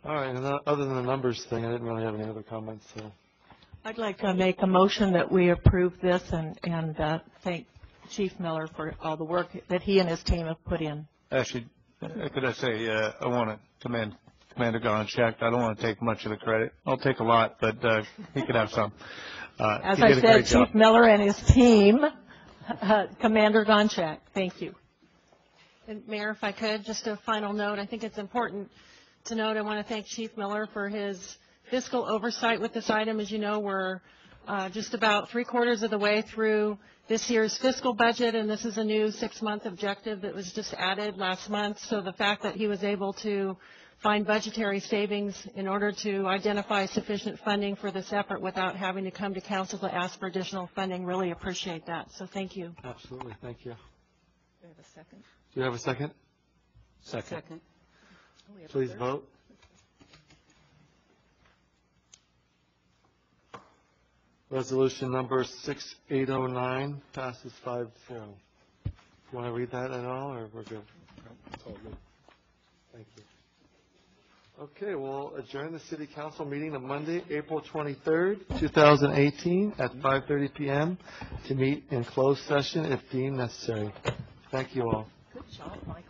All right, and other than the numbers thing, I didn't really have any other comments. So I'd like to make a motion that we approve this and thank Chief Miller for all the work that he and his team have put in. Actually, could I say, I want to commend Commander Gonchak. I don't want to take much of the credit. I'll take a lot, but he could have some. As I said, Chief Miller and his team, Commander Gonchak, thank you. And Mayor, if I could, just a final note, I think it's important to note, I want to thank Chief Miller for his fiscal oversight with this item. As you know, we're just about 3/4 of the way through this year's fiscal budget, and this is a new 6-month objective that was just added last month. So the fact that he was able to find budgetary savings in order to identify sufficient funding for this effort without having to come to council to ask for additional funding, really appreciate that. So thank you. Absolutely, thank you. Do we have a second? Do you have a second? Second. Please vote. Resolution number 6809 passes 5-0. You want to read that at all, or we're good? It's all good. Thank you. Okay, we'll adjourn the city council meeting on Monday, April 23rd, 2018 at 5:30 p.m. to meet in closed session if deemed necessary. Thank you all. Good job, Michael.